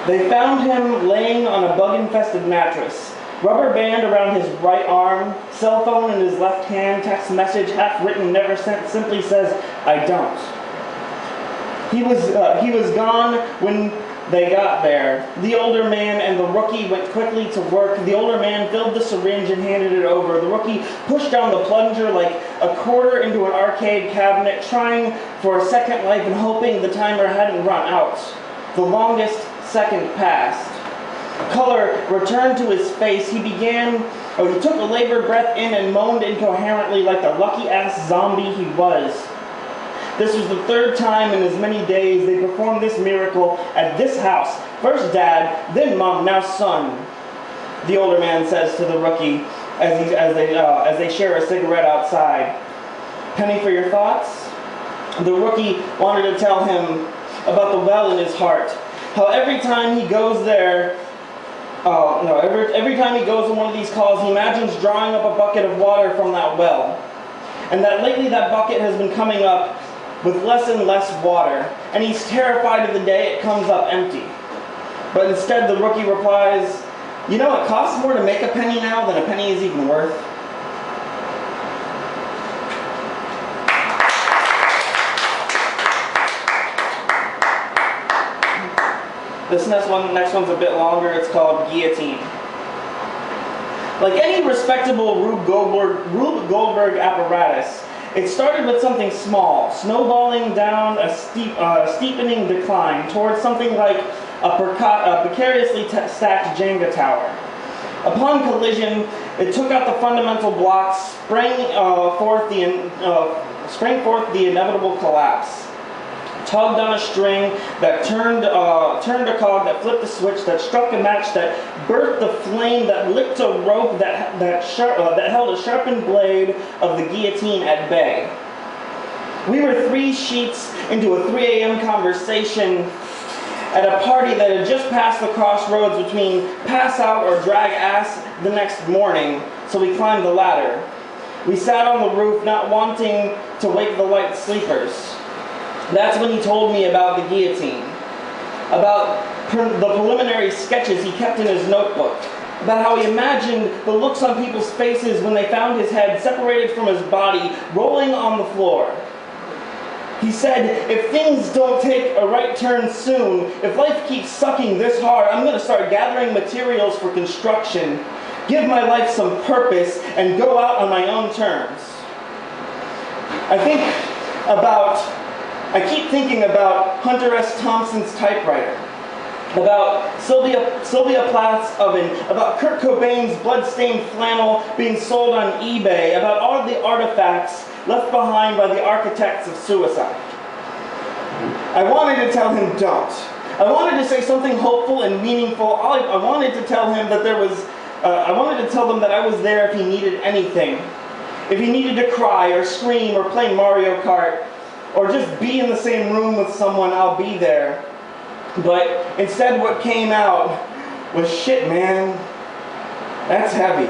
They found him laying on a bug-infested mattress, rubber band around his right arm, cell phone in his left hand, text message half written, never sent, simply says, "I don't." He was gone when they got there. The older man and the rookie went quickly to work. The older man filled the syringe and handed it over. The rookie pushed down the plunger like a quarter into an arcade cabinet, trying for a second life and hoping the timer hadn't run out. The longest second passed. Color returned to his face. He took a labored breath in and moaned incoherently like the lucky-ass zombie he was. This was the third time in as many days they performed this miracle at this house. First Dad, then Mom, now Son, the older man says to the rookie as they share a cigarette outside. "Penny for your thoughts?" The rookie wanted to tell him about the well in his heart. How every time he goes there, every time he goes on one of these calls, he imagines drawing up a bucket of water from that well. And that lately that bucket has been coming up with less and less water, and he's terrified of the day it comes up empty. But instead the rookie replies, "You know, it costs more to make a penny now than a penny is even worth." This next one's a bit longer. It's called Guillotine. Like any respectable Rube Goldberg apparatus, it started with something small, snowballing down a steepening decline towards something like a precariously stacked Jenga tower. Upon collision, it took out the fundamental blocks, sprang forth the inevitable collapse. Tugged on a string that turned a cog, that flipped a switch, that struck a match, that birthed the flame, that licked a rope, that held a sharpened blade of the guillotine at bay. We were 3 sheets into a 3 a.m. conversation at a party that had just passed the crossroads between pass out or drag ass the next morning, so we climbed the ladder. We sat on the roof, not wanting to wake the light sleepers. That's when he told me about the guillotine, about the preliminary sketches he kept in his notebook, about how he imagined the looks on people's faces when they found his head separated from his body, rolling on the floor. He said, "If things don't take a right turn soon, if life keeps sucking this hard, I'm going to start gathering materials for construction, give my life some purpose, and go out on my own terms." I keep thinking about Hunter S. Thompson's typewriter, about Sylvia Plath's oven, about Kurt Cobain's blood-stained flannel being sold on eBay, about all the artifacts left behind by the architects of suicide. I wanted to tell him don't. I wanted to say something hopeful and meaningful. I wanted to tell him that I wanted to tell them that I was there if he needed anything. If he needed to cry or scream or play Mario Kart, or just be in the same room with someone, I'll be there. But instead what came out was, "Shit, man, that's heavy."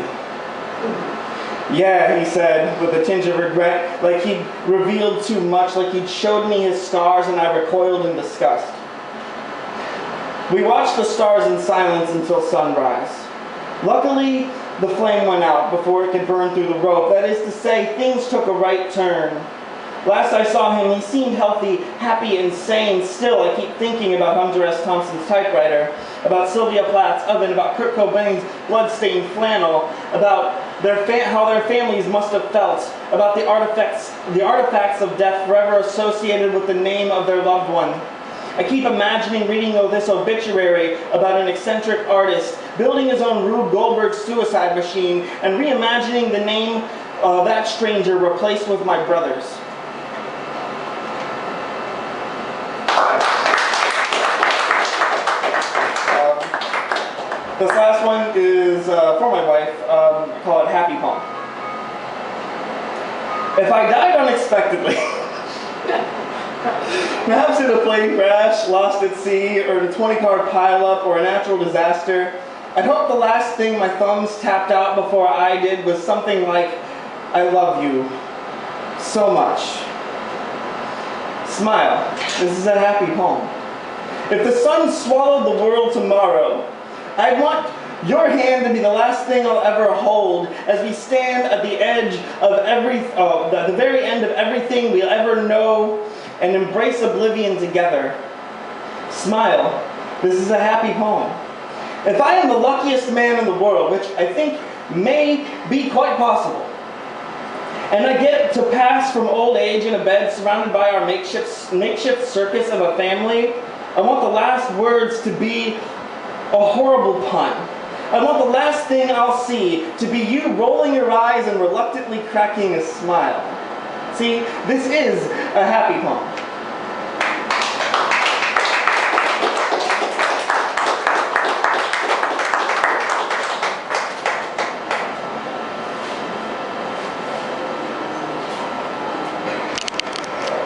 "Yeah," he said with a tinge of regret, like he'd revealed too much, like he'd showed me his scars and I recoiled in disgust. We watched the stars in silence until sunrise. Luckily, the flame went out before it could burn through the rope. That is to say, things took a right turn. Last I saw him, he seemed healthy, happy, and sane. Still, I keep thinking about Hunter S. Thompson's typewriter, about Sylvia Plath's oven, about Kurt Cobain's blood-stained flannel, about how their families must have felt, about the artifacts of death forever associated with the name of their loved one. I keep imagining reading this obituary about an eccentric artist, building his own Rube Goldberg suicide machine, and reimagining the name of that stranger replaced with my brother's. This last one is for my wife. I call it Happy Poem. If I died unexpectedly, perhaps in a plane crash, lost at sea, or in a 20-car pileup, or a natural disaster, I'd hope the last thing my thumbs tapped out before I did was something like, "I love you so much." Smile. This is a happy poem. If the sun swallowed the world tomorrow, I want your hand to be the last thing I'll ever hold as we stand at the edge of the very end of everything we'll ever know and embrace oblivion together. Smile. This is a happy poem. If I am the luckiest man in the world, which I think may be quite possible, and I get to pass from old age in a bed surrounded by our makeshift circus of a family, I want the last words to be a horrible pun. I want the last thing I'll see to be you rolling your eyes and reluctantly cracking a smile. See, this is a happy poem.